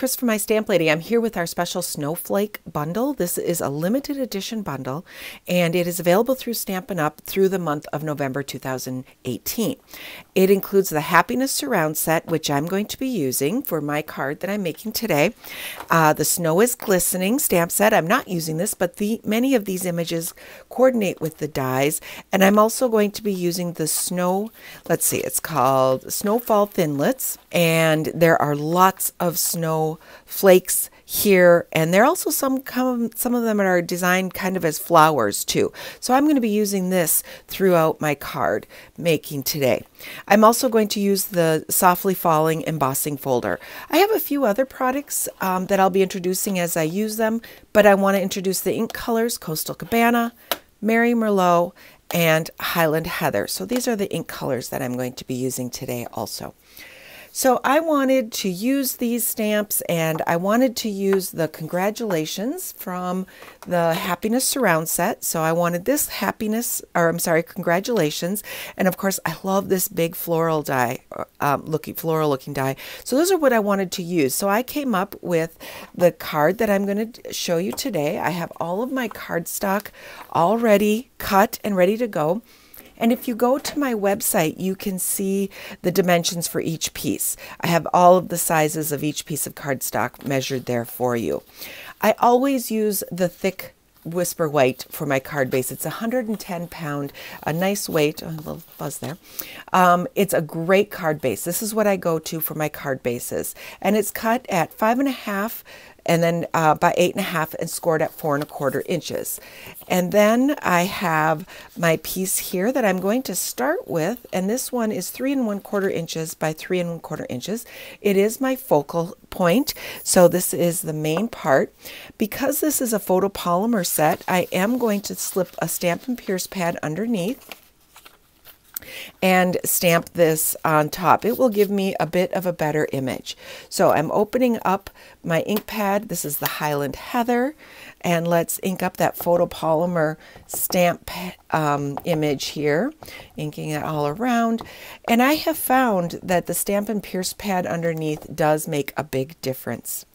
Chris from My Stamp Lady. I'm here with our special Snowflake bundle. This is a limited edition bundle, and it is available through Stampin' Up! Through the month of November 2018. It includes the Happiness Surround Set, which I'm going to be using for my card that I'm making today. The Snow is Glistening stamp set. I'm not using this, but many of these images coordinate with the dies. And I'm also going to be using the it's called Snowfall Thinlits. And there are lots of snow flakes here, and there are also some of them are designed kind of as flowers too. So I'm going to be using this throughout my card making today. I'm also going to use the Softly Falling embossing folder. I have a few other products that I'll be introducing as I use them, but I want to introduce the ink colors Coastal Cabana, Merlot, and Highland Heather. So these are the ink colors that I'm going to be using today also. So I wanted to use these stamps, and I wanted to use the Congratulations from the Happiness Surround Set. So I wanted this Congratulations. And of course, I love this big floral die, floral looking die. So those are what I wanted to use. So I came up with the card that I'm going to show you today. I have all of my cardstock already cut and ready to go. And if you go to my website, you can see the dimensions for each piece. I have all of the sizes of each piece of cardstock measured there for you. I always use the thick Whisper White for my card base. It's 110 pound, a nice weight, a little fuzz there. It's a great card base. This is what I go to for my card bases. And it's cut at 5.5 and then by 8.5 and scored at 4.25 inches. And then I have my piece here that I'm going to start with, and this one is 3.25 inches by 3.25 inches. It is my focal point, so this is the main part. Because this is a photopolymer set, I am going to slip a Stampin' Pierce pad underneath and stamp this on top. It will give me a bit of a better image. So I'm opening up my ink pad. This is the Highland Heather, and let's ink up that photopolymer stamp image here, inking it all around. And I have found that the Stampin' Pierce pad underneath does make a big difference.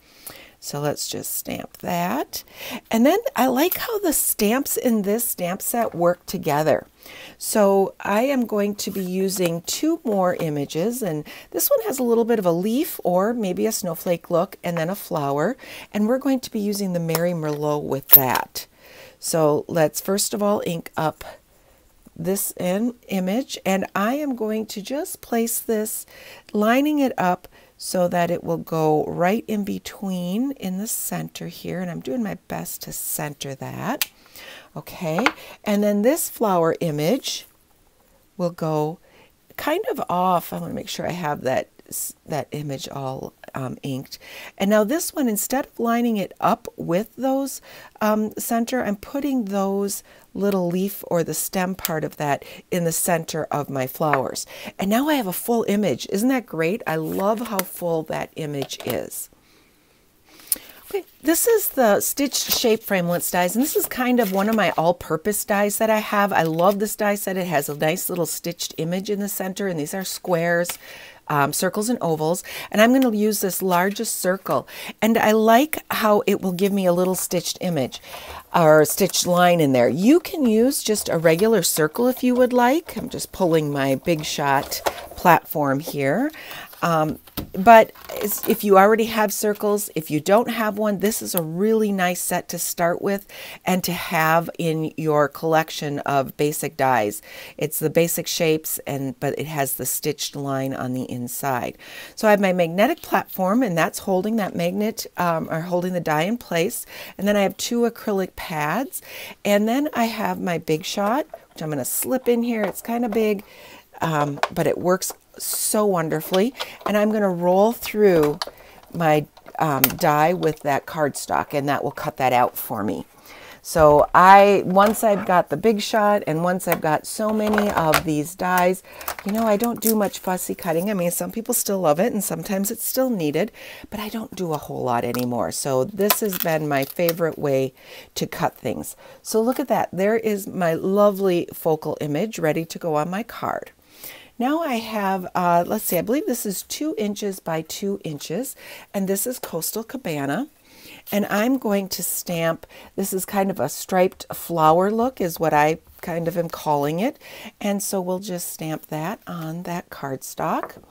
So let's just stamp that. And then I like how the stamps in this stamp set work together. So I am going to be using 2 more images, and this one has a little bit of a leaf or maybe a snowflake look and then a flower. And we're going to be using the Merlot with that. So let's first of all ink up this image, and I am going to just place this, lining it up so that it will go right in between in the center here, and I'm doing my best to center that. Okay, and then this flower image will go kind of off. I want to make sure I have that image all inked. And now this one, instead of lining it up with those center, I'm putting those little leaf or the stem part of that in the center of my flowers. And now I have a full image. Isn't that great? I love how full that image is. Okay, this is the Stitched Shape Framelits dies, and this is kind of one of my all-purpose dies that I have. I love this die set. It has a nice little stitched image in the center, and these are squares, circles, and ovals. And I'm going to use this largest circle, and I like how it will give me a little stitched image or stitched line in there. You can use just a regular circle if you would like. I'm just pulling my Big Shot platform here. But if you already have circles, if you don't have one, this is a really nice set to start with and to have in your collection of basic dies. It's the basic shapes, but it has the stitched line on the inside. So I have my magnetic platform, and that's holding that magnet or holding the die in place. And then I have 2 acrylic pads. And then I have my Big Shot, which I'm going to slip in here. It's kind of big, but it works so wonderfully. And I'm going to roll through my die with that cardstock, and that will cut that out for me. So once I've got the Big Shot and once I've got so many of these dies, you know, I don't do much fussy cutting. I mean, some people still love it and sometimes it's still needed, but I don't do a whole lot anymore. So this has been my favorite way to cut things. So look at that. There is my lovely focal image ready to go on my card. Now I have, let's see, I believe this is 2 inches by 2 inches, and this is Coastal Cabana. And I'm going to stamp, this is kind of a striped flower look is what I kind of am calling it. And so we'll just stamp that on that cardstock.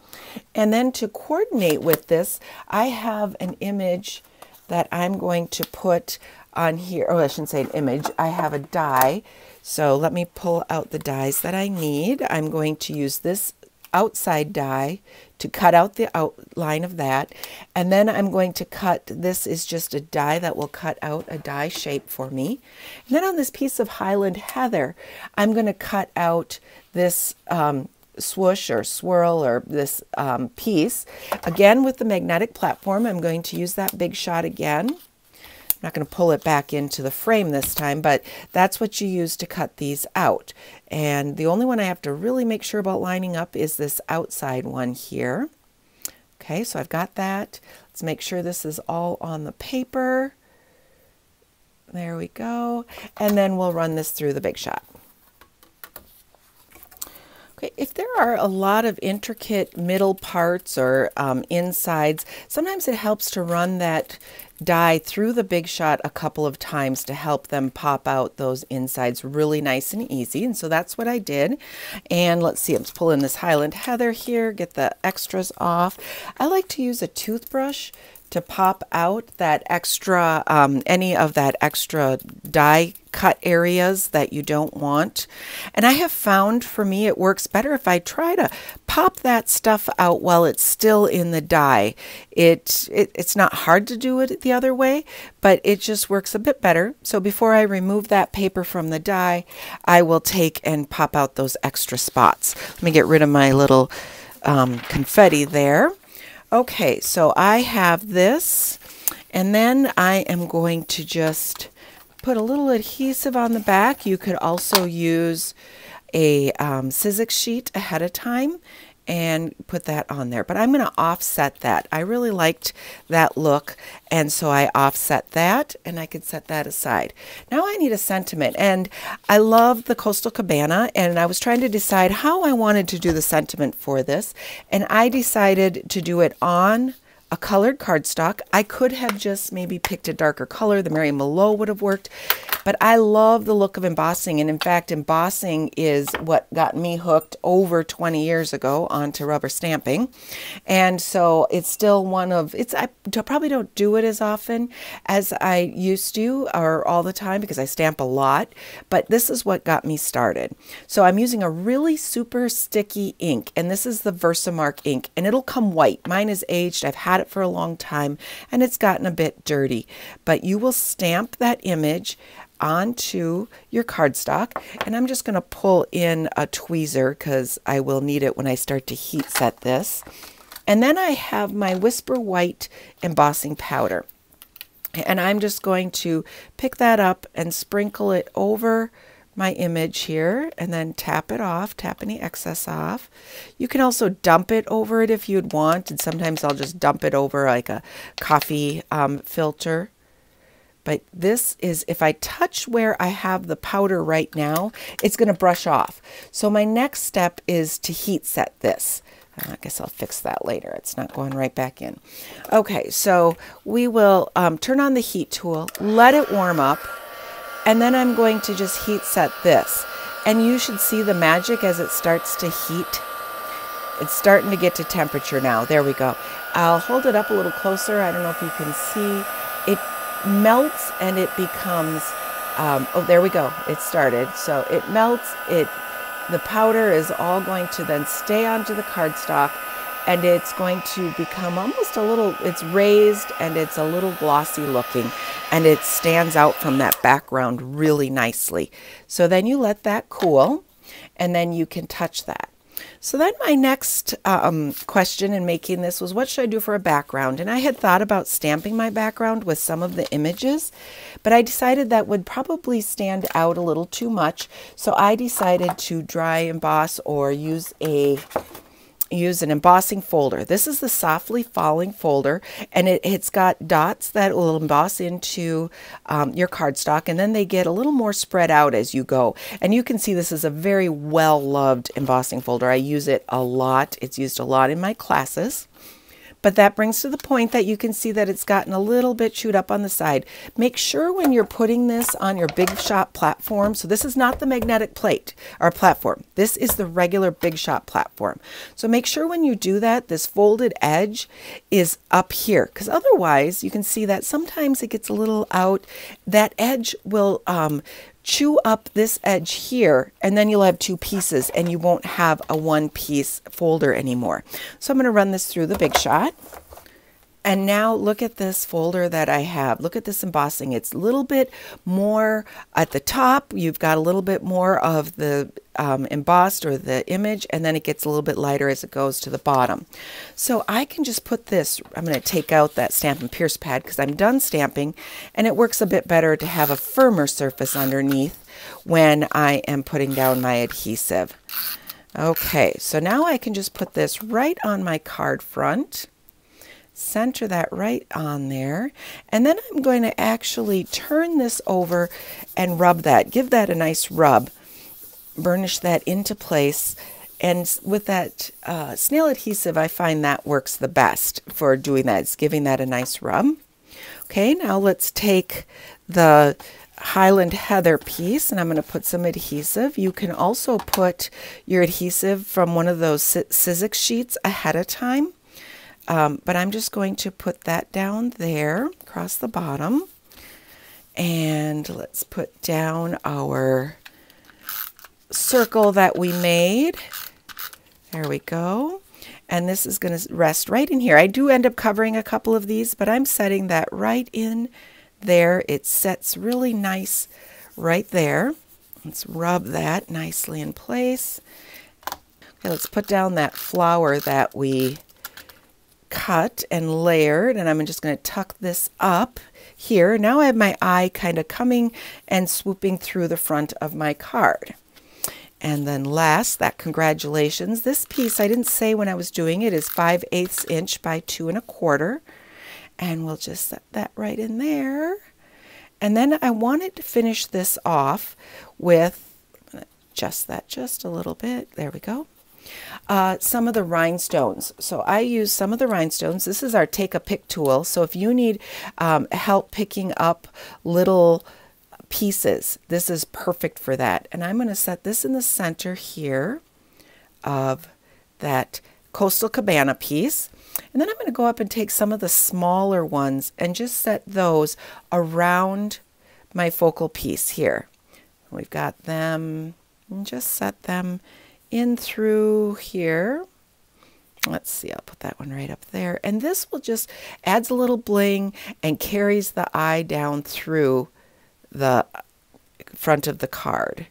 And then to coordinate with this, I have an image that I'm going to put on here. Oh, I shouldn't say an image. I have a die. So let me pull out the dies that I need. I'm going to use this outside die to cut out the outline of that, and then I'm going to cut, this is just a die that will cut out a die shape for me. And then on this piece of Highland Heather, I'm going to cut out this swoosh or swirl or this piece. Again, with the magnetic platform, I'm going to use that big shot again. I'm not going to pull it back into the frame this time, but that's what you use to cut these out. And the only one I have to really make sure about lining up is this outside one here. Okay, so I've got that. Let's make sure this is all on the paper. There we go. And then we'll run this through the Big Shot. Okay, if there are a lot of intricate middle parts or insides, sometimes it helps to run that die through the Big Shot a couple of times to help them pop out those insides really nice and easy. And so that's what I did. And let's see, I'm just pulling this Highland Heather here, get the extras off. I like to use a toothbrush to pop out that extra, any of that extra die cut areas that you don't want. And I have found for me it works better if I try to pop that stuff out while it's still in the die. It's not hard to do it the other way, but it just works a bit better. So before I remove that paper from the die, I will take and pop out those extra spots. Let me get rid of my little confetti there. Okay, so I have this, and then I am going to just put a little adhesive on the back. You could also use a Sizzix sheet ahead of time and put that on there. But I'm going to offset that. I really liked that look, and so I offset that, and I could set that aside. Now I need a sentiment, and I love the Coastal Cabana, and I was trying to decide how I wanted to do the sentiment for this, and I decided to do it on a colored cardstock. I could have just maybe picked a darker color. The Merlot would have worked. But I love the look of embossing. And in fact, embossing is what got me hooked over 20 years ago onto rubber stamping. And so it's still one of, I probably don't do it as often as I used to or all the time because I stamp a lot. But this is what got me started. So I'm using a really super sticky ink. And this is the Versamark ink. And it'll come white. Mine is aged. I've had it for a long time and it's gotten a bit dirty. But you will stamp that image onto your cardstock, and I'm just going to pull in a tweezer because I will need it when I start to heat set this. And then I have my Whisper White embossing powder, and I'm just going to pick that up and sprinkle it over my image here and then tap it off, tap any excess off. You can also dump it over it if you'd want, and sometimes I'll just dump it over like a coffee filter. But this is, if I touch where I have the powder right now, it's going to brush off. So my next step is to heat set this. I guess I'll fix that later. It's not going right back in. Okay, so we will turn on the heat tool, let it warm up, and then I'm going to just heat set this. And you should see the magic as it starts to heat. It's starting to get to temperature now. There we go. I'll hold it up a little closer. I don't know if you can see. It melts and it becomes, oh, there we go. It started. So it melts. The powder is all going to then stay onto the cardstock, and it's going to become almost a little, it's raised and it's a little glossy looking, and it stands out from that background really nicely. So then you let that cool, and then you can touch that. So then my next question in making this was, what should I do for a background? And I had thought about stamping my background with some of the images, but I decided that would probably stand out a little too much. So I decided to dry emboss or use a use an embossing folder. This is the softly falling folder, and it's got dots that will emboss into your cardstock, and then they get a little more spread out as you go. And you can see this is a very well-loved embossing folder. I use it a lot. It's used a lot in my classes. But that brings to the point that you can see that it's gotten a little bit chewed up on the side. Make sure when you're putting this on your Big Shot platform, so this is not the magnetic plate or platform, this is the regular Big Shot platform. So make sure when you do that, this folded edge is up here, because otherwise you can see that sometimes it gets a little out. That edge will chew up this edge here, and then you'll have two pieces and you won't have a one-piece folder anymore. So I'm going to run this through the Big Shot. And now look at this folder that I have. Look at this embossing. It's a little bit more at the top. You've got a little bit more of the embossed or the image, and then it gets a little bit lighter as it goes to the bottom. So I can just put this, I'm going to take out that Stampin' Pierce pad because I'm done stamping, and it works a bit better to have a firmer surface underneath when I am putting down my adhesive. Okay, so now I can just put this right on my card front. Center that right on there, and then I'm going to actually turn this over and rub that. Give that a nice rub. Burnish that into place, and with that snail adhesive, I find that works the best for doing that. It's giving that a nice rub. Okay, now let's take the Highland Heather piece, and I'm going to put some adhesive. You can also put your adhesive from one of those Sizzix sheets ahead of time. But I'm just going to put that down there across the bottom, and let's put down our circle that we made. There we go. And this is going to rest right in here. I do end up covering a couple of these, but I'm setting that right in there. It sets really nice right there. Let's rub that nicely in place. Okay, let's put down that flower that we cut and layered, and I'm just going to tuck this up here. Now I have my eye kind of coming and swooping through the front of my card. And then last, that congratulations. This piece, I didn't say when I was doing it, is 5/8 inch by 2 1/4, and we'll just set that right in there. And then I wanted to finish this off with, I'm going to adjust that just a little bit. There we go. Some of the rhinestones. So I use some of the rhinestones. This is our Take a Pick tool. So if you need help picking up little pieces, this is perfect for that. And I'm going to set this in the center here of that Coastal Cabana piece. And then I'm going to go up and take some of the smaller ones and just set those around my focal piece here. We've got them, and just set them in through here. Let's see, I'll put that one right up there. And this will just adds a little bling and carries the eye down through the front of the card.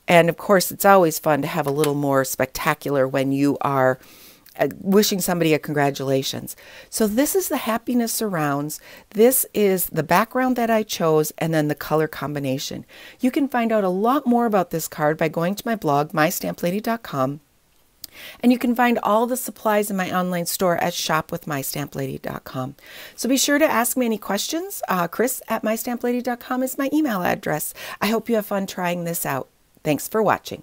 And of course, it's always fun to have a little more spectacular when you are wishing somebody a congratulations. So this is the Happiness Surrounds. This is the background that I chose, and then the color combination. You can find out a lot more about this card by going to my blog, mystamplady.com. And you can find all the supplies in my online store at shopwithmystamplady.com. So be sure to ask me any questions. Chris@mystamplady.com is my email address. I hope you have fun trying this out. Thanks for watching.